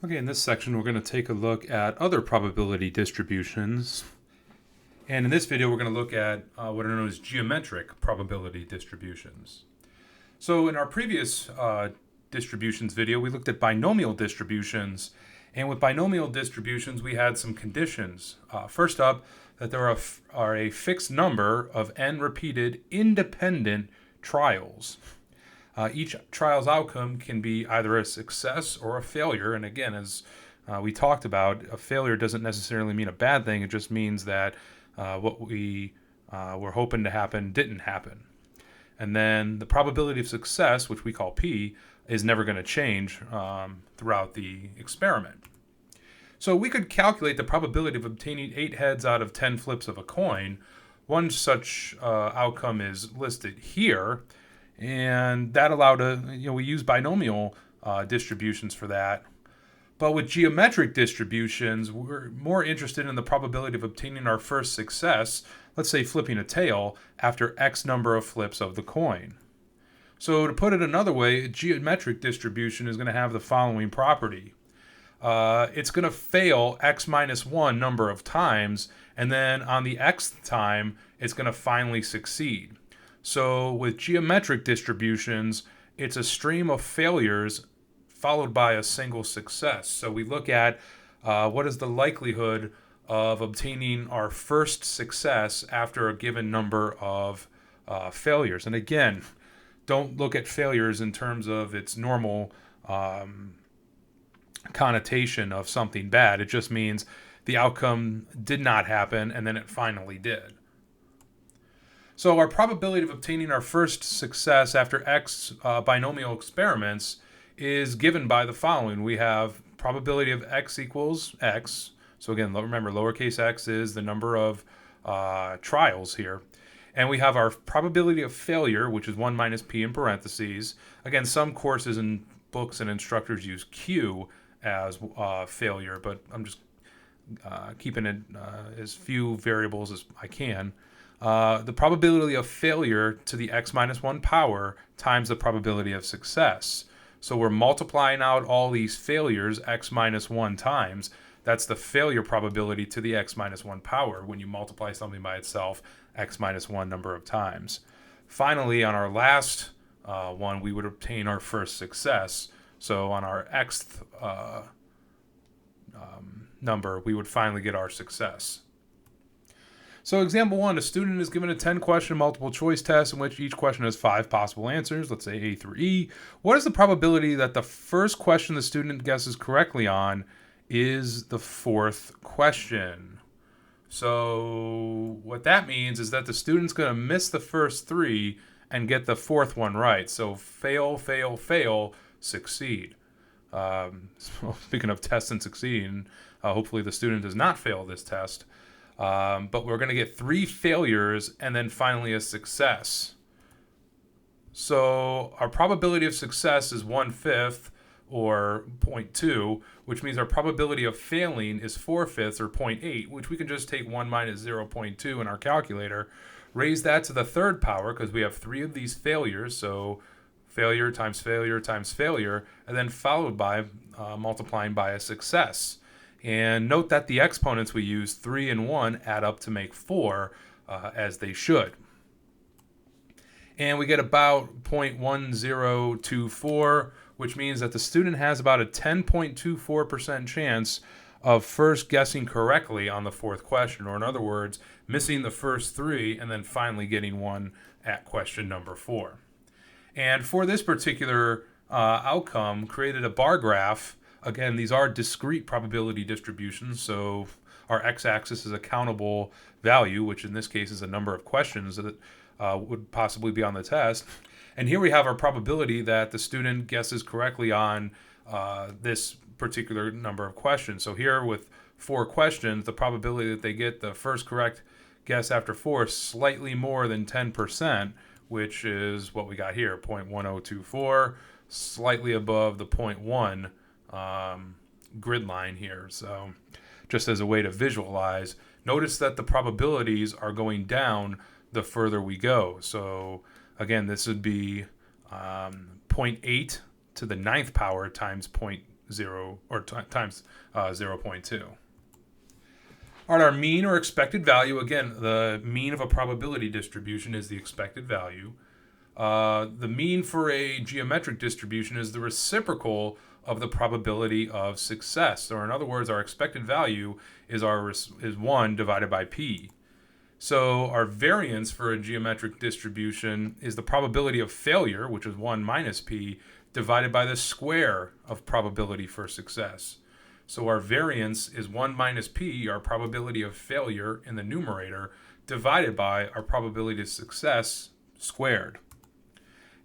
Okay, in this section, we're going to take a look at other probability distributions. And in this video, we're going to look at what are known as geometric probability distributions. So in our previous distributions video, we looked at binomial distributions. And with binomial distributions, we had some conditions. First up, that there are a fixed number of n repeated independent trials. Each trial's outcome can be either a success or a failure. And again, as we talked about, a failure doesn't necessarily mean a bad thing. It just means that what we were hoping to happen didn't happen. And then the probability of success, which we call P, is never going to change throughout the experiment. So we could calculate the probability of obtaining 8 heads out of 10 flips of a coin. One such outcome is listed here. And that allowed we use binomial distributions for that. But with geometric distributions, we're more interested in the probability of obtaining our first success, let's say flipping a tail, after X number of flips of the coin. So to put it another way, a geometric distribution is going to have the following property. It's going to fail X minus 1 number of times, and then on the Xth time, it's going to finally succeed. So with geometric distributions, it's a stream of failures followed by a single success. So we look at what is the likelihood of obtaining our first success after a given number of failures. And again, don't look at failures in terms of its normal connotation of something bad. It just means the outcome did not happen and then it finally did. So our probability of obtaining our first success after X binomial experiments is given by the following. We have probability of X equals X. So again, remember, lowercase x is the number of trials here. And we have our probability of failure, which is 1 minus p in parentheses. Again, some courses and books and instructors use Q as failure, but I'm just keeping it as few variables as I can. The probability of failure to the x minus 1 power times the probability of success. So we're multiplying out all these failures x minus 1 times. That's the failure probability to the x minus 1 power when you multiply something by itself x minus 1 number of times. Finally, on our last one, we would obtain our first success. So on our xth number, we would finally get our success. So example 1, a student is given a 10-question multiple choice test in which each question has 5 possible answers, let's say A through E. What is the probability that the first question the student guesses correctly on is the fourth question? So what that means is that the student's going to miss the first 3 and get the fourth one right. So fail, fail, fail, succeed. So speaking of tests and succeeding, hopefully the student does not fail this test. But we're going to get 3 failures and then finally a success. So our probability of success is 1/5 or 0.2, which means our probability of failing is 4/5 or 0.8, which we can just take 1 minus 0.2 in our calculator, raise that to the third power because we have 3 of these failures. So failure times failure times failure, and then followed by multiplying by a success. And note that the exponents we use, 3 and 1, add up to make 4, as they should. And we get about 0.1024, which means that the student has about a 10.24% chance of first guessing correctly on the fourth question, or in other words, missing the first 3 and then finally getting 1 at question number 4. And for this particular outcome, created a bar graph. Again, these are discrete probability distributions, so our x-axis is a countable value, which in this case is a number of questions that would possibly be on the test. And here we have our probability that the student guesses correctly on this particular number of questions. So here with 4 questions, the probability that they get the first correct guess after 4 is slightly more than 10%, which is what we got here, 0.1024, slightly above the 0.1 grid line here. So just as a way to visualize, notice that the probabilities are going down the further we go. So again, this would be 0.8 to the 9th power times times 0.2. All right, our mean or expected value, again, the mean of a probability distribution is the expected value. The mean for a geometric distribution is the reciprocal of the probability of success. Or in other words, our expected value is 1 divided by p. So our variance for a geometric distribution is the probability of failure, which is 1 minus p, divided by the square of probability for success. So our variance is 1 minus p, our probability of failure in the numerator, divided by our probability of success squared.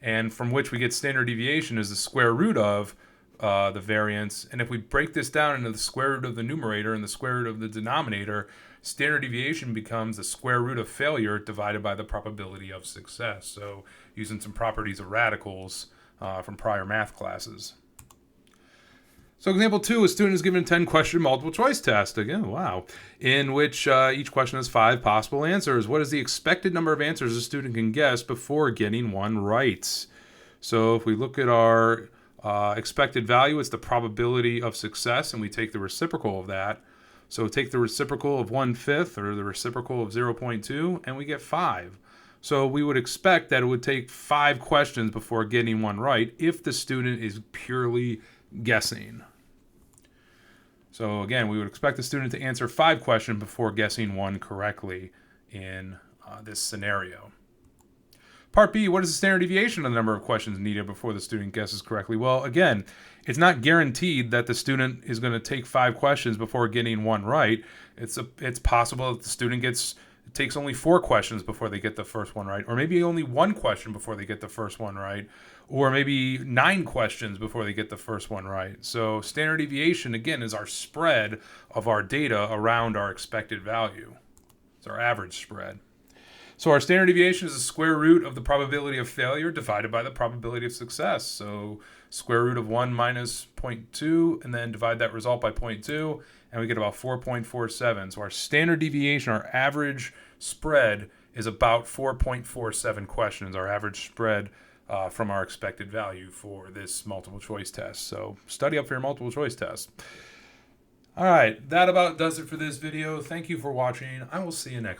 And from which we get standard deviation is the square root of the variance. And if we break this down into the square root of the numerator and the square root of the denominator, standard deviation becomes the square root of failure divided by the probability of success. So using some properties of radicals from prior math classes. So example 2, a student is given a 10-question multiple choice test, again, wow, in which each question has 5 possible answers. What is the expected number of answers a student can guess before getting one right? So if we look at our expected value, it's the probability of success, and we take the reciprocal of that. So take the reciprocal of 1/5 or the reciprocal of 0.2, and we get 5. So we would expect that it would take 5 questions before getting one right if the student is purely guessing. So again, we would expect the student to answer 5 questions before guessing one correctly in this scenario. Part B, what is the standard deviation of the number of questions needed before the student guesses correctly? Well, again, it's not guaranteed that the student is going to take 5 questions before getting one right. It's possible that the student takes only 4 questions before they get the first one right, or maybe only 1 question before they get the first one right, or maybe 9 questions before they get the first one right. So standard deviation, again, is our spread of our data around our expected value. It's our average spread. So our standard deviation is the square root of the probability of failure divided by the probability of success. So square root of 1 minus 0.2, and then divide that result by 0.2, and we get about 4.47. So our standard deviation, our average spread, is about 4.47 questions, our average spread from our expected value for this multiple choice test. So study up for your multiple choice test. All right, that about does it for this video. Thank you for watching. I will see you next time.